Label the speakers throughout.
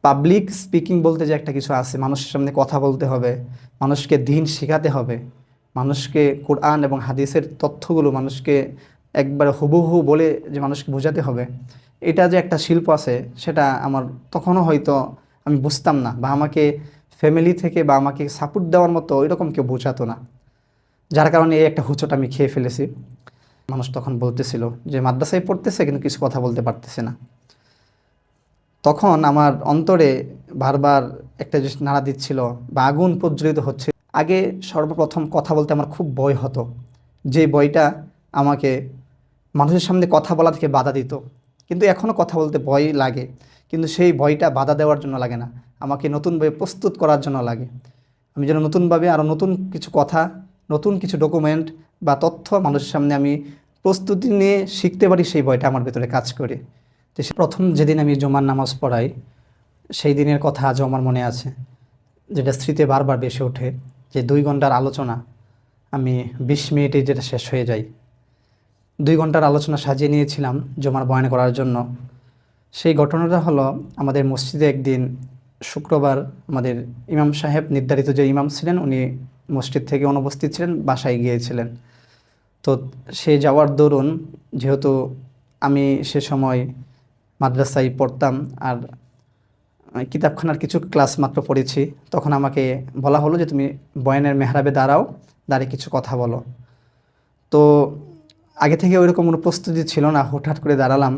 Speaker 1: Public speaking বলতে যে একটা কিছু আছে, মানুষের সামনে কথা বলতে হবে, মানুষকে দিন শেখাতে হবে, মানুষকে কোরআন এবং হাদিসের তথ্যগুলো মানুষকে একবারে হুবহু বলে যে মানুষকে বোঝাতে হবে, এটা যে একটা শিল্প আছে সেটা আমার তখনও হয়তো আমি বুঝতাম না, বা আমাকে ফ্যামিলি থেকে বা আমাকে সাপোর্ট দেওয়ার মতো ওইরকম কেউ বোঝাতো না। যার কারণে এই একটা হোঁচট আমি খেয়ে ফেলেছি। মানুষ তখন বলতেছিল যে মাদ্রাসায় পড়তেছে কিন্তু কিছু কথা বলতে পারতেছে না। তখন আমার অন্তরে বারবার একটা জিনিস নাড়া দিচ্ছিল বা আগুন প্রজ্বলিত হচ্ছে। আগে সর্বপ্রথম কথা বলতে আমার খুব ভয় হতো, যে ভয়টা আমাকে মানুষের সামনে কথা বলা থেকে বাধা দিত। কিন্তু এখনও কথা বলতে ভয় লাগে, কিন্তু সেই ভয়টা বাধা দেওয়ার জন্য লাগে না, আমাকে নতুনভাবে প্রস্তুত করার জন্য লাগে। আমি যেন নতুনভাবে আরও নতুন কিছু কথা, নতুন কিছু ডকুমেন্ট বা তথ্য মানুষের সামনে আমি প্রস্তুতি নিয়ে শিখতে পারি, সেই ভয়টা আমার ভেতরে কাজ করে। তো সে প্রথম যেদিন আমি জুমার নামাজ পড়াই, সেই দিনের কথা আজও আমার মনে আছে, যেটা স্মৃতিতে বারবার বেশি ওঠে। যে 2 ঘন্টার আলোচনা আমি 20 মিনিটে যেটা শেষ হয়ে যায়। 2 ঘন্টার আলোচনা সাজিয়ে নিয়েছিলাম জুমার বয়ান করার জন্য। সেই ঘটনাটা হলো, আমাদের মসজিদে একদিন শুক্রবার আমাদের ইমাম সাহেব, নির্ধারিত যে ইমাম ছিলেন, উনি মসজিদ থেকে অনুপস্থিত ছিলেন, বাসায় গিয়েছিলেন। তো সে যাওয়ার দরুন, যেহেতু আমি সে সময় মাদ্রাসায় পড়তাম আর কিতাবখানার কিছু ক্লাস মাত্র পড়েছি, তখন আমাকে বলা হলো যে তুমি বয়ানের মেহরাবে দাঁড়াও, দাঁড়িয়ে কিছু কথা বলো। তো আগে থেকে ওইরকম কোনো প্রস্তুতি ছিল না, হুটহাট করে দাঁড়ালাম।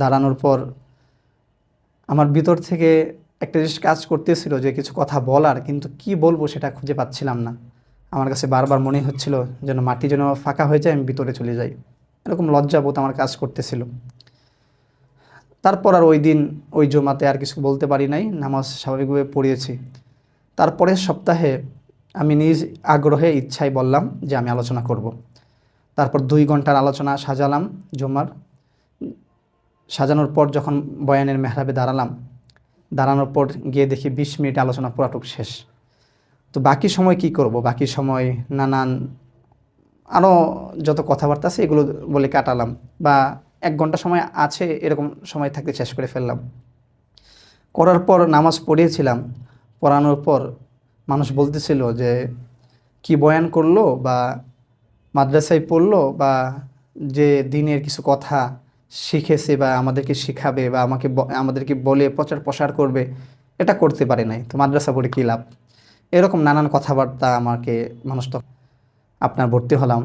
Speaker 1: দাঁড়ানোর পর আমার ভিতর থেকে একটা জিনিস কাজ করতেছিল যে কিছু কথা বলার, কিন্তু কি বলবো সেটা খুঁজে পাচ্ছিলাম না। আমার কাছে বারবার মনে হচ্ছিল যেন মাটি যেন ফাঁকা হয়ে যায়, আমি ভিতরে চলে যাই, এরকম লজ্জাবোধ আমার কাজ করতেছিল। তারপর আর ওই দিন ওই জমাতে আর কিছু বলতে পারি নাই, নামাজ স্বাভাবিকভাবে পড়িয়েছি। তারপরের সপ্তাহে আমি নিজ আগ্রহে ইচ্ছায় বললাম যে আমি আলোচনা করব। তারপর 2 ঘন্টার আলোচনা সাজালাম জুমার। সাজানোর পর যখন বয়ানের মেহরাবে দাঁড়ালাম, দাঁড়ানোর পর গিয়ে দেখি 20 মিনিট আলোচনা পুরাটুক শেষ। তো বাকি সময় কি করব, বাকি সময় নানান আরও যত কথাবার্তা আছে এগুলো বলে কাটালাম, বা 1 ঘন্টা সময় আছে এরকম সময় থাকতে শেষ করে ফেললাম। করার পর নামাজ পড়িয়েছিলাম। পড়ানোর পর মানুষ বলতেছিল যে কি বয়ান করলো, বা মাদ্রাসায় পড়লো, বা যে দিনের কিছু কথা শিখেছে বা আমাদেরকে শিখাবে বা আমাদেরকে বলে প্রচার প্রসার করবে, এটা করতে পারে নাই, তো মাদ্রাসা পড়ে কী লাভ, এরকম নানান কথাবার্তা আমাকে মানুষ। তো আপনার ভর্তি হলাম।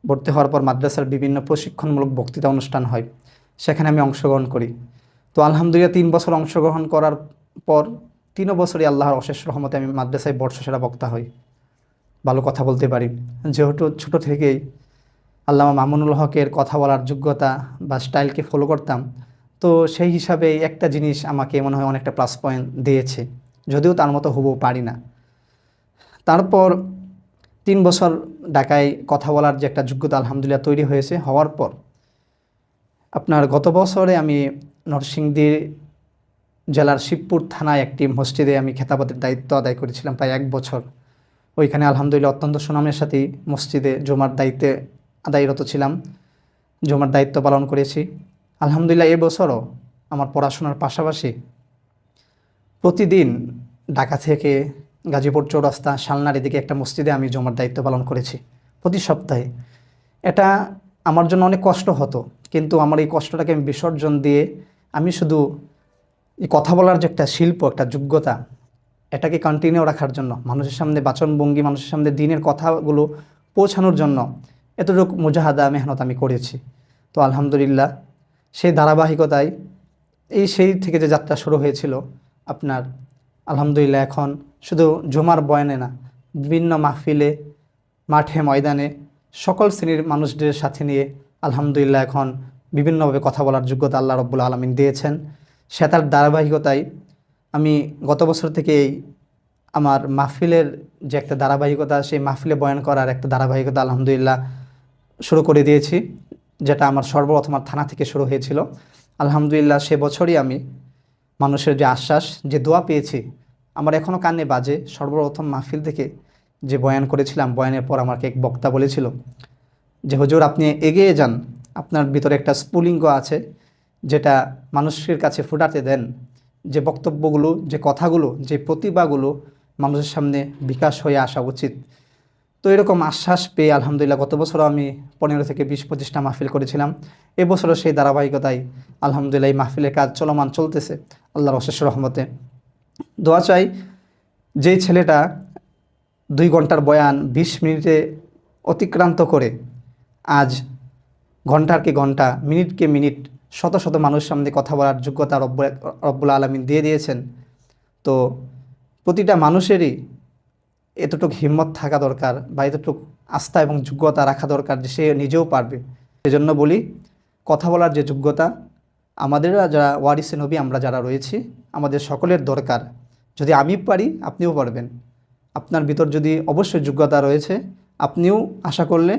Speaker 1: ভর্তি হওয়ার পর মাদ্রাসার বিভিন্ন প্রশিক্ষণমূলক বক্তৃতা অনুষ্ঠান হয়, সেখানে আমি অংশগ্রহণ করি। তো আলহামদুলিল্লাহ 3 বছর অংশগ্রহণ করার পর 3 বছরই আল্লাহর অশেষ রহমতে আমি মাদ্রাসায় বর্ষসেরা বক্তা হই, ভালো কথা বলতে পারি। যেহেতু ছোটো থেকেই আল্লামা মামুনুল হকের কথা বলার যোগ্যতা বা স্টাইলকে ফলো করতাম, তো সেই হিসাবে একটা জিনিস আমাকে মনে হয় অনেকটা প্লাস পয়েন্ট দিয়েছে, যদিও তার মতো হুবহু পারি না। তারপর 3 বছর ঢাকায় কথা বলার যে একটা যোগ্যতা আলহামদুলিল্লাহ তৈরি হয়েছে, হওয়ার পর আপনার গত বছরে আমি নরসিংদী জেলার শিবপুর থানায় একটি মসজিদে আমি খেতাবতের দায়িত্ব আদায় করেছিলাম প্রায় 1 বছর। ওইখানে আলহামদুলিল্লাহ অত্যন্ত সুনামের সাথেই মসজিদে জুমার দায়িত্বে আদায়রত ছিলাম, জুমার দায়িত্ব পালন করেছি। আলহামদুলিল্লাহ এবছরও আমার পড়াশোনার পাশাপাশি প্রতিদিন ঢাকা থেকে গাজীপুর চৌরাস্তা শালনার এদিকে একটা মসজিদে আমি জুমার দায়িত্ব পালন করেছি প্রতি সপ্তাহে। এটা আমার জন্য অনেক কষ্ট হতো, কিন্তু আমার এই কষ্টটাকে আমি বিসর্জন দিয়ে আমি শুধু এই কথা বলার যে একটা শিল্প, একটা যোগ্যতা, এটাকে কন্টিনিউ রাখার জন্য, মানুষের সামনে বাচনভঙ্গি, মানুষের সামনে দিনের কথাগুলো পৌঁছানোর জন্য এতটুকু মুজাহাদা মেহনত আমি করেছি। তো আলহামদুলিল্লাহ সেই ধারাবাহিকতায় সেই থেকে যে যাত্রা শুরু হয়েছিল আপনার, আলহামদুলিল্লাহ এখন শুধু জুমার বয়ানে না, বিভিন্ন মাহফিলে, মাঠে ময়দানে সকল শ্রেণীর মানুষদের সাথে নিয়ে আলহামদুলিল্লাহ এখন বিভিন্নভাবে কথা বলার যোগ্যতা আল্লাহ রব্বুল আলামিন দিয়েছেন। সে তার ধারাবাহিকতায় আমি গত বছর থেকেই আমার মাহফিলের যে একটা ধারাবাহিকতা, সেই মাহফিলে বয়ান করার একটা ধারাবাহিকতা আলহামদুলিল্লাহ শুরু করে দিয়েছি, যেটা আমার সর্বপ্রথম থানা থেকে শুরু হয়েছিল। আলহামদুলিল্লাহ সে বছরই আমি মানুষের যে আশ্বাস, যে দোয়া পেয়েছি, আমার এখনও কানে বাজে। সর্বপ্রথম মাহফিল থেকে যে বয়ান করেছিলাম, বয়ানের পর আমাকে এক বক্তা বলেছিল যে হুজুর আপনি এগিয়ে যান, আপনার ভিতরে একটা স্ফুলিঙ্গ আছে, যেটা মানুষের কাছে ফুটাতে দেন, যে বক্তব্যগুলো, যে কথাগুলো, যে প্রতিভাগুলো মানুষের সামনে বিকাশ হয়ে আসা উচিত। তো এরকম আশ্বাস পেয়ে আলহামদুলিল্লাহ গত বছরও আমি 15 থেকে 20-25টা মাহফিল করেছিলাম। এবছরও সেই ধারাবাহিকতায় আলহামদুলিল্লাহ এই মাহফিলের কাজ চলমান চলতেছে আল্লাহর অশেষ রহমতে। দোয়া চাই, যেই ছেলেটা 2 ঘন্টার বয়ান 20 মিনিটে অতিক্রান্ত করে আজ ঘন্টার ঘন্টা, মিনিটকে মিনিট শত শত মানুষের সামনে কথা বলার যোগ্যতা রব্বুল আলামিন দিয়ে দিয়েছেন। তো প্রতিটা মানুষেরই এতটুকু হিম্মত থাকা দরকার বা এতটুকু আস্থা এবং যোগ্যতা রাখা দরকার যে সে নিজেও পারবে। সেজন্য বলি, কথা বলার যে যোগ্যতা, আমাদের যারা ওয়ারিসে নবী আমরা যারা রয়েছি, আমাদের সকলের দরকার। যদি আমি পারি আপনিও পারবেন। আপনার ভিতর যদি অবশ্যই যোগ্যতা রয়েছে, আপনিও আশা করলে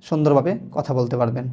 Speaker 1: সুন্দরভাবে কথা বলতে পারবেন।